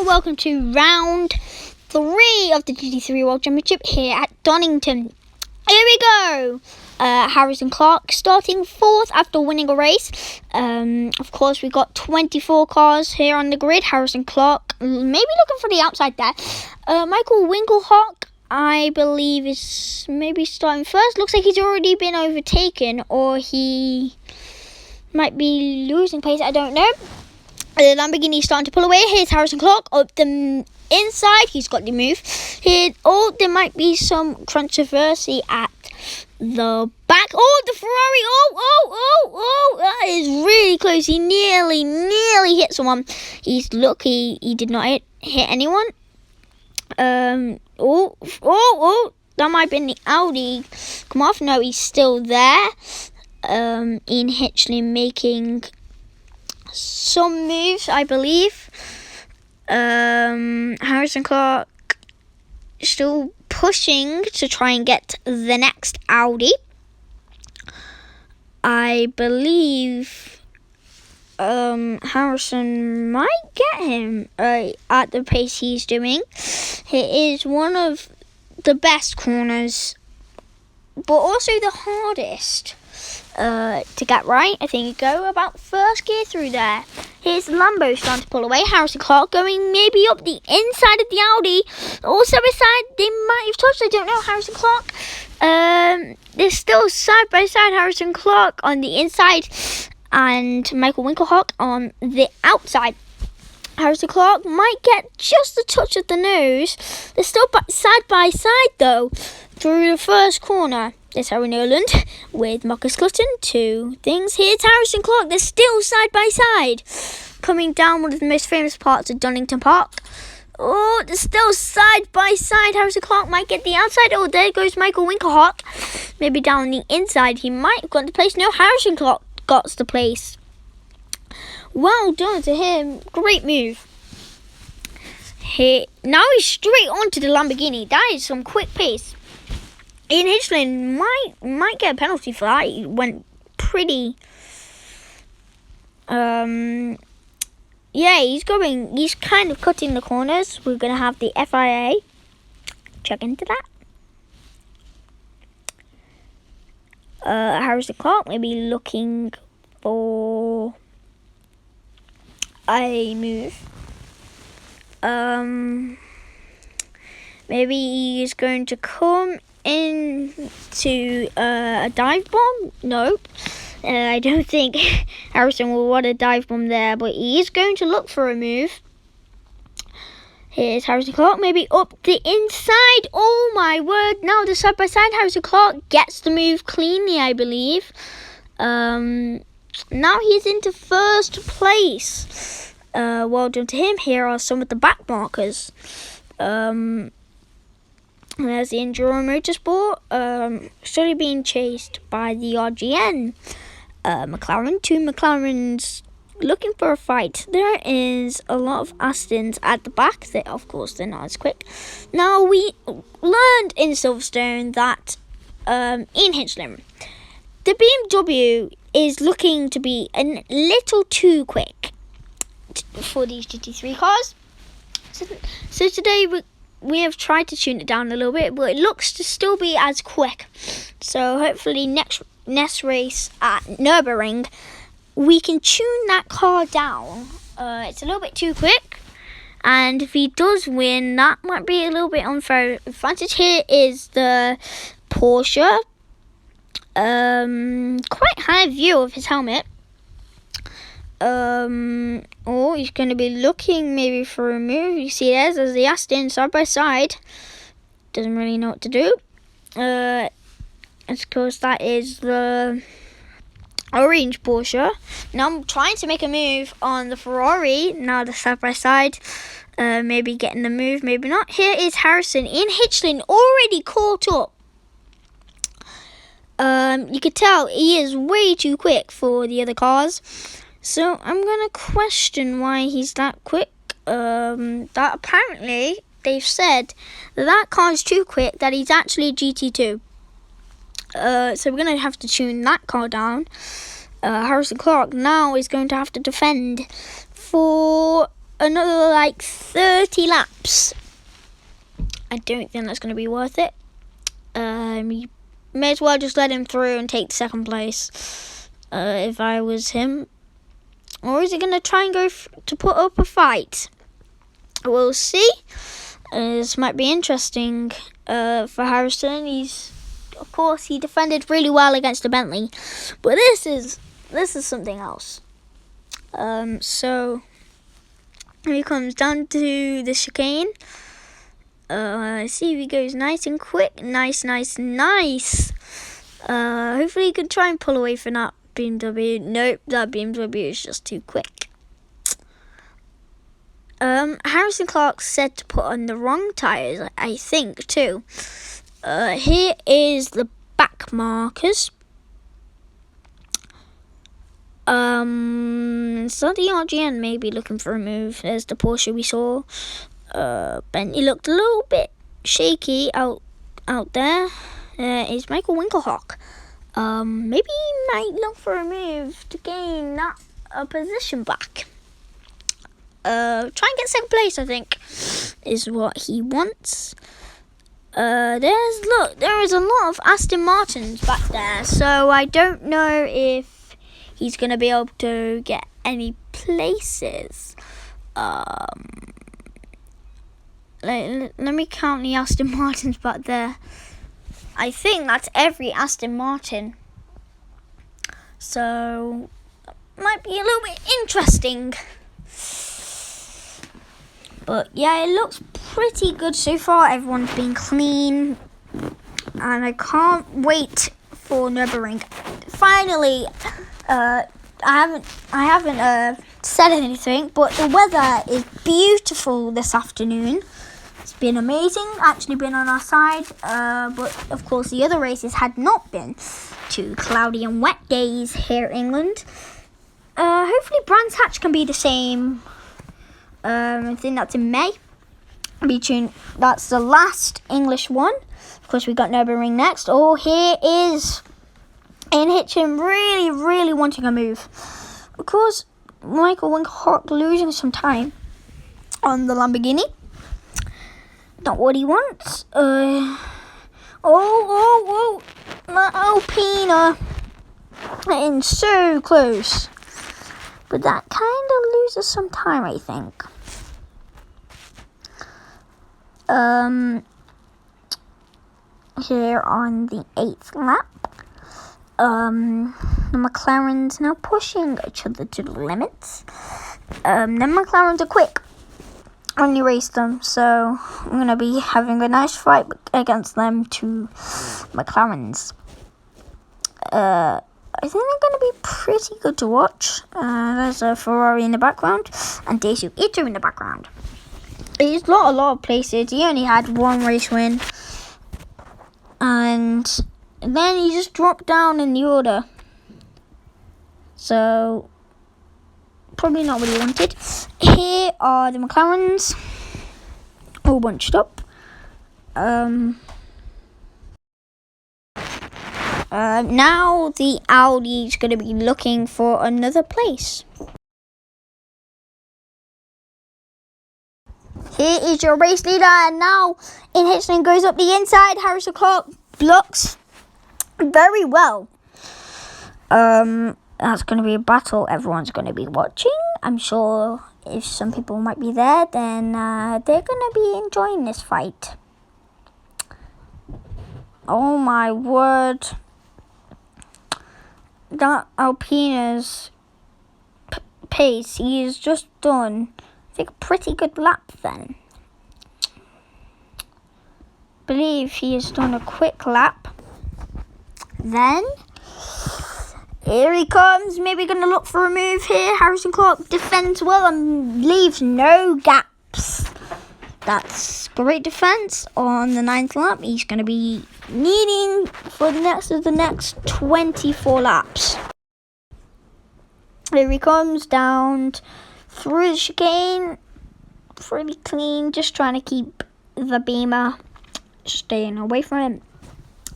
welcome to round 3 of the GT3 World Championship here at Donnington. Here we go. Harrison Clark starting 4th after winning a race. Of course, we got 24 cars here on the grid. Harrison Clark, maybe looking for the outside there. Michael Winkelhock, I believe, is maybe starting first. Looks like he's already been overtaken, or he might be losing pace. I don't know. The Lamborghini starting to pull away. Here's Harrison Clark up the inside. He's got the move. Here, there might be some controversy at the back. Oh, the Ferrari. Oh, that is really close. He nearly hit someone. He's lucky he did not hit anyone. That might have been the Audi come off. No, he's still there. Ian Hitchley making some moves, I believe. Harrison Clark still pushing to try and get the next Audi. I believe Harrison might get him at the pace he's doing. It is one of the best corners, but also the hardest to get right. I think you go about first gear through there. Here's Lambo starting to pull away. Harrison Clark going maybe up the inside of the Audi. Also beside, they might have touched. I don't know. Harrison Clark. They're still side by side. Harrison Clark on the inside and Michael Winkelhock on the outside. Harrison Clark might get just a touch of the nose. They're still side by side though through the first corner. There's Harry Noland with Marcus Clutton. Two things. Here's Harrison Clark. They're still side by side. Coming down one of the most famous parts of Donington Park. Oh, they're still side by side. Harrison Clark might get the outside. Oh, there goes Michael Winkelhock. Maybe down the inside. He might have got the place. No, Harrison Clark got the place. Well done to him. Great move. Now he's straight onto the Lamborghini. That is some quick pace. Ian Hitchley might get a penalty for that. He went pretty. He's kind of cutting the corners. We're gonna have the FIA check into that. Harrison Clark may be looking for a move. Maybe he's going to come into a dive bomb. Nope. I don't think Harrison will want a dive bomb there, but he is going to look for a move. Here's Harrison Clark, maybe up the inside. Oh my word, now the side by side. Harrison Clark gets the move cleanly, I believe. Now he's into first place. Well done to him. Here are some of the back markers. There's the Enduro Motorsport, slowly being chased by the RGN. McLaren, 2 McLarens looking for a fight. There is a lot of Astons at the back. Of course, they're not as quick. Now, we learned in Silverstone that Ian Hitchley, the BMW is looking to be a little too quick for these GT3 cars. So today we have tried to tune it down a little bit, but it looks to still be as quick. So hopefully next race at Nürburgring, we can tune that car down. It's a little bit too quick, and if he does win, that might be a little bit unfair advantage. Here is the Porsche. Quite high view of his helmet. He's going to be looking maybe for a move. You see there's the Aston side by side. Doesn't really know what to do. Of course, that is the orange Porsche. Now I'm trying to make a move on the Ferrari. Now the side by side. Maybe getting the move, maybe not. Here is Harrison. Ian Hitchley already caught up. You could tell he is way too quick for the other cars. So I'm going to question why he's that quick. That apparently they've said that car is too quick, that he's actually GT2. So we're going to have to tune that car down. Harrison Clark now is going to have to defend for another like 30 laps. I don't think that's going to be worth it. You may as well just let him through and take second place if I was him. Or is he going to try and go to put up a fight? We'll see. This might be interesting for Harrison. Of course, he defended really well against the Bentley, but this is something else. So here he comes down to the chicane. See if he goes nice and quick. Nice. Hopefully he can try and pull away from that BMW. Nope, that BMW is just too quick. Harrison Clark said to put on the wrong tyres, I think, too. Here is the back markers. So the RGN may be looking for a move. There's the Porsche we saw. Bentley looked a little bit shaky out there. Is Michael Winkelhock. Maybe he might look for a move to gain that position back. Try and get second place, I think, is what he wants. There is a lot of Aston Martins back there, so I don't know if he's going to be able to get any places. Let me count the Aston Martins back there. I think that's every Aston Martin. So, might be a little bit interesting. But yeah, it looks pretty good so far. Everyone's been clean. And I can't wait for Nürburgring. Finally, I haven't said anything, but the weather is beautiful this afternoon. It's been amazing, actually been on our side, but of course the other races had not been. 2 cloudy and wet days here in England. Hopefully Brands Hatch can be the same. I think that's in May. That's the last English one. Of course, we got Nürburgring next. Oh, here is Ian Hitchin really wanting a move. Of course, Michael Winkelhock losing some time on the Lamborghini. Not what he wants. My Alpina. Getting so close. But that kind of loses some time, I think. Here on the 8th lap. The McLarens now pushing each other to the limits. The McLarens are quick when you race them, so I'm going to be having a nice fight against them two McLarens. I think they're going to be pretty good to watch. There's a Ferrari in the background and Daisuke Ito in the background. He's got a lot of places. He only had one race win. And then he just dropped down in the order. So, probably not what he wanted. Here are the McLarens. All bunched up. Now the Audi's going to be looking for another place. Here is your race leader, and now Ian Hitchin goes up the inside. Harrison Clark blocks very well. That's going to be a battle everyone's going to be watching. I'm sure if some people might be there, then they're going to be enjoying this fight. Oh my word. That Alpina's pace, he has just done, I think, a pretty good lap then. I believe he has done a quick lap. Then, here he comes, maybe going to look for a move here. Harrison Clark defends well and leaves no gaps. That's great defense on the 9th lap. He's going to be needing for the next 24 laps. Here he comes down through the chicane. Pretty clean, just trying to keep the Beamer staying away from him.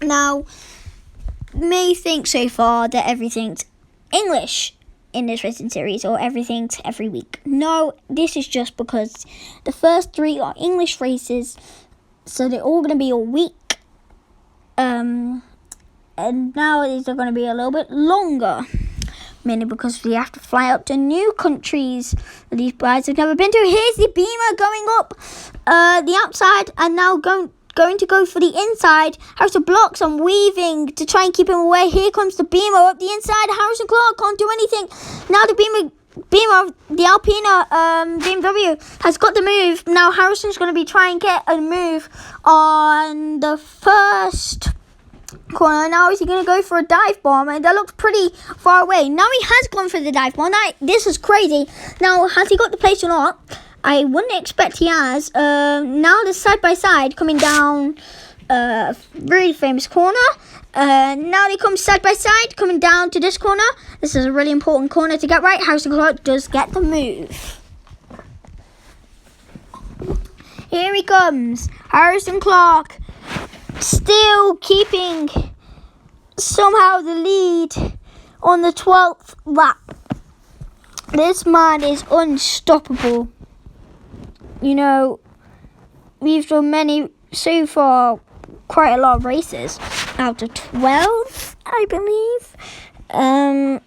Now, may think so far that everything's English in this racing series, or everything's every week. No, this is just because the first 3 are English races, so they're all going to be a week. And now these are going to be a little bit longer, mainly because we have to fly up to new countries that these guys have never been to. Here's the beamer going up the outside, and now going to go for the inside. Harrison blocks and weaving to try and keep him away. Here comes the beamer up the inside. Harrison Clark can't do anything. Now the beamer, the Alpina BMW has got the move. Now Harrison's going to be trying to get a move on the first corner. Now is he going to go for a dive bomb? And that looks pretty far away. Now he has gone for the dive bomb. This is crazy. Now, has he got the place or not? I wouldn't expect he has. Now the side-by-side coming down a really famous corner. Now they come side-by-side coming down to this corner. This is a really important corner to get right. Harrison Clark does get the move. Here he comes. Harrison Clark still keeping somehow the lead on the 12th lap. This man is unstoppable. You know, we've done so far, quite a lot of races, out of 12, I believe. And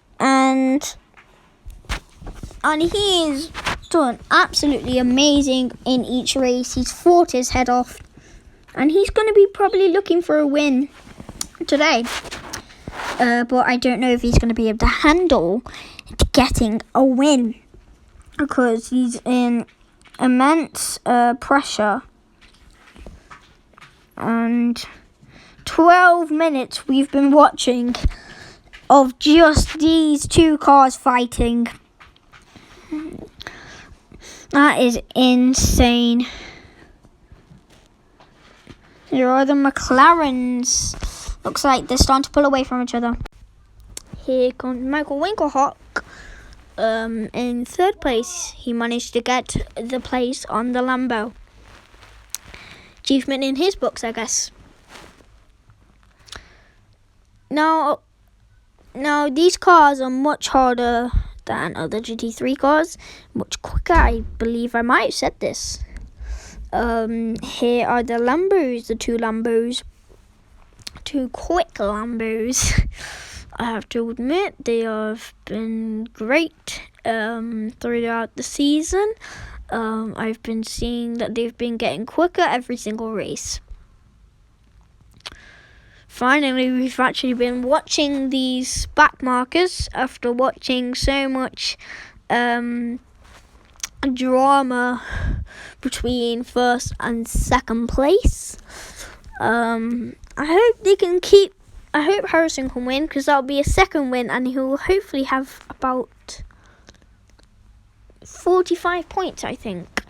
he's done absolutely amazing in each race. He's fought his head off, and he's going to be probably looking for a win today. But I don't know if he's going to be able to handle getting a win, because he's in immense pressure. And 12 minutes we've been watching of just these 2 cars fighting. That is insane. Here are the McLarens. Looks like they're starting to pull away from each other. Here comes Michael Winkelhock. In 3rd place, he managed to get the place on the Lambo. Achievement in his books, I guess. Now these cars are much harder than other GT3 cars, much quicker. I believe I might have said this. Here are the Lambos, the 2 Lambos, 2 quick Lambos. I have to admit, they have been great throughout the season. I've been seeing that they've been getting quicker every single race. Finally, we've actually been watching these back markers after watching so much drama between 1st and 2nd place. I hope Harrison can win, because that'll be a 2nd win, and he'll hopefully have about 45 points, I think.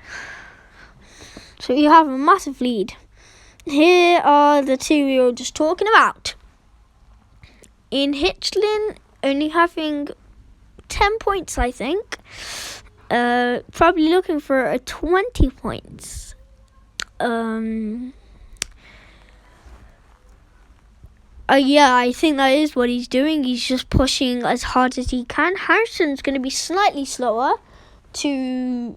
So you have a massive lead. Here are the 2 we were just talking about. In Hitchlin, only having 10 points, I think. Probably looking for a 20 points. Yeah, I think that is what he's doing. He's just pushing as hard as he can. Harrison's going to be slightly slower to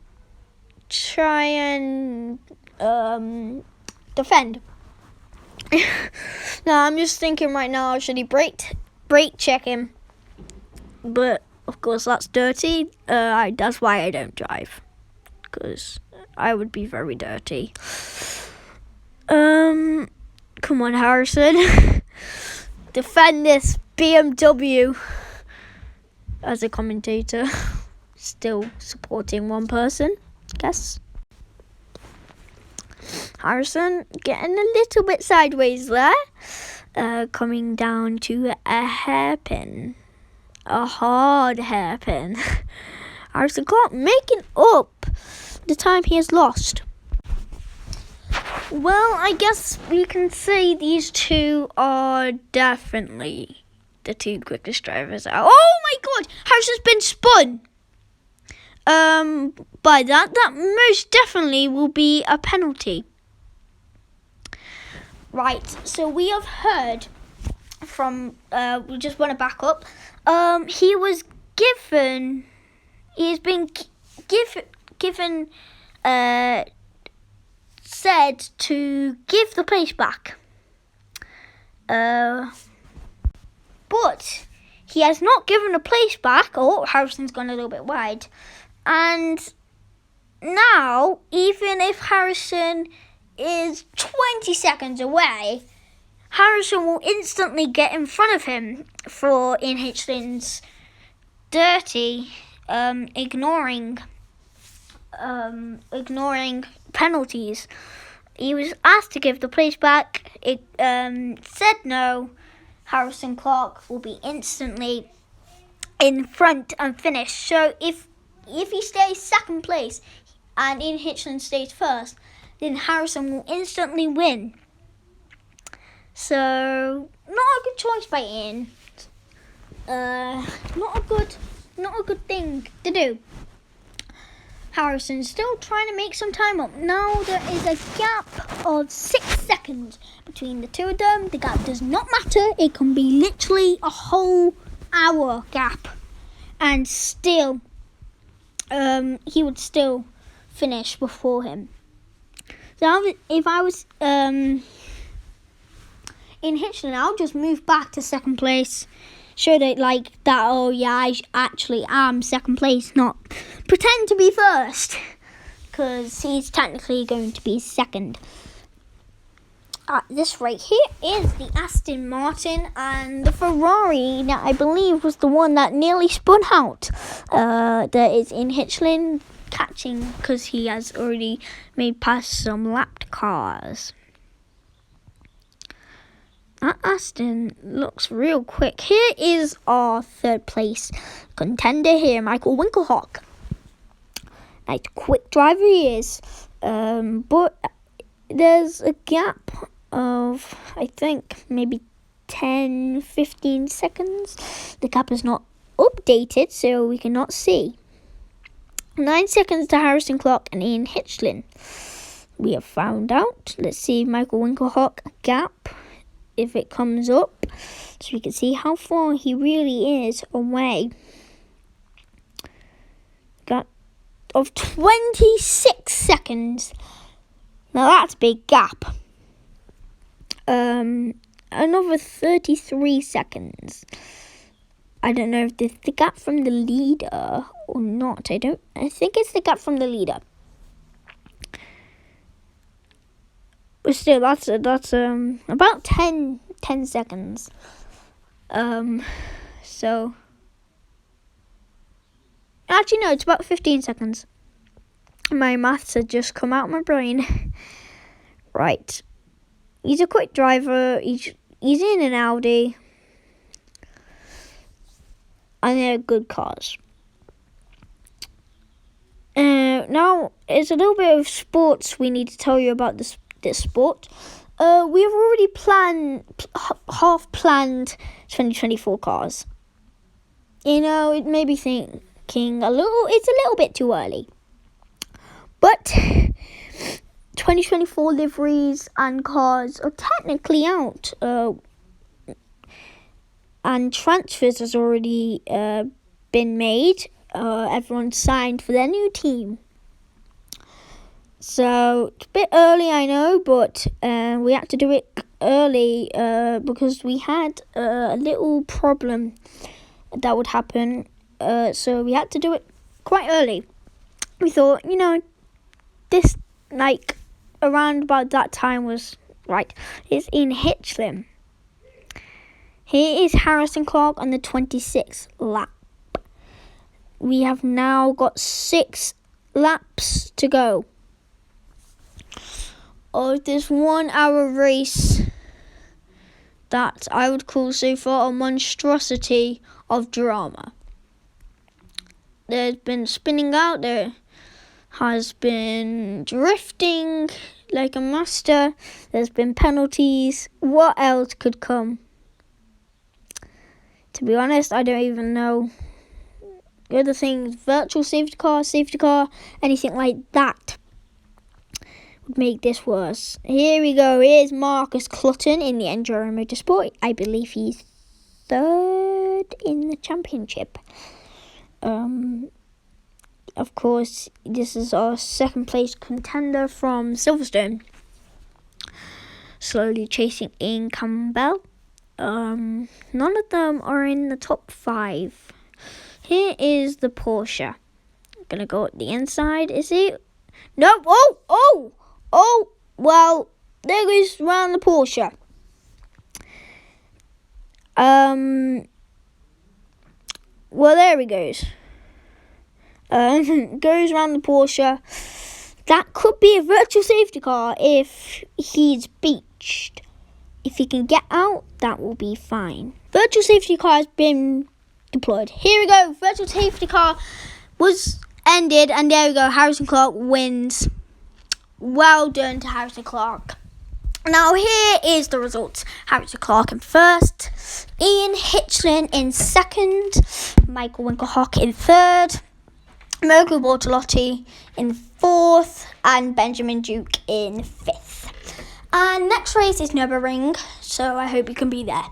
try and defend. Now, I'm just thinking right now, should he brake check him? But, of course, that's dirty. That's why I don't drive, because I would be very dirty. Come on, Harrison. Defend this BMW. As a commentator, still supporting one person, I guess. Harrison getting a little bit sideways there. Coming down to a hairpin. A hard hairpin. Harrison Clark making up the time he has lost. Well, I guess we can say these 2 are definitely the 2 quickest drivers out. Oh my god! Harrison's been spun! By that most definitely will be a penalty. Right, so we have heard from, we just want to back up. He was given said to give the place back. But he has not given the place back. Oh, Harrison's gone a little bit wide. And now, even if Harrison is 20 seconds away, Harrison will instantly get in front of him for Ian Hitchlin's dirty, ignoring penalties. He was asked to give the place back. It said no. Harrison Clark will be instantly in front and finished. So if he stays second place and Ian Hitchlin stays first, then Harrison will instantly win. So not a good choice by Ian. Not a good thing to do. Harrison's still trying to make some time up. Now there is a gap of 6 seconds between the two of them. The gap does not matter. It can be literally a whole hour gap. And still, he would still finish before him. So if I was in Hitchlin, I'll just move back to second place. Show that oh yeah, I actually am second place, not pretend to be first, because he's technically going to be second. This right here is the Aston Martin, and the Ferrari that I believe was the one that nearly spun out. There is Ian Hitchlin catching because he has already made past some lapped cars. That Aston looks real quick. Here is our third place contender here, Michael Winkelhock. Nice quick driver he is. But there's a gap of, I think, maybe 10, 15 seconds. The gap is not updated, so we cannot see. 9 seconds to Harrison Clark and Ian Hitchlin. We have found out. Let's see Michael Winkelhock gap, if it comes up, so we can see how far he really is away. Got of 26 seconds. Now that's a big gap. Another 33 seconds. I don't know if it's the gap from the leader or not. I think it's the gap from the leader. But still, that's about 10 seconds. So actually no, it's about 15 seconds. My maths had just come out of my brain. Right. He's a quick driver. He's in an Audi. And they're good cars. Now, it's a little bit of sports we need to tell you about this sport. We have already half planned 2024 cars. You know, it may be thinking it's a little bit too early. But 2024 liveries and cars are technically out. And transfers has already been made. Everyone's signed for their new team. So it's a bit early, I know, but we had to do it early because we had a little problem that would happen. So we had to do it quite early. We thought, this around about that time was right. It's in Hitchlin. Here is Harrison Clark on the 26th lap. We have now got 6 laps to go of this 1 hour race that I would call so far a monstrosity of drama. There's been spinning out, there has been drifting like a master, there's been penalties. What else could come? To be honest, I don't even know. The other things, virtual safety car, anything like that would make this worse. Here we go. Here's Marcus Clutton in the Enduro Motorsport. I believe he's 3rd in the championship. Of course, this is our second place contender from Silverstone. Slowly chasing in Campbell. None of them are in the top 5. Here is the Porsche. Gonna go at the inside, is it? No, oh, well, there goes round the Porsche. Well, there he goes. Goes around the Porsche. That could be a virtual safety car if he's beached. If he can get out, that will be fine. Virtual safety car has been deployed. Here we go. Virtual safety car was ended, and there we go. Harrison Clark wins. Well done to Harrison Clark. Now here is the results. Harrison Clark in first, Ian Hitchlin in second, Michael Winkelhock in third, Mirko Bortolotti in fourth, and Benjamin Duke in fifth. And next race is Nürburgring, so I hope you can be there.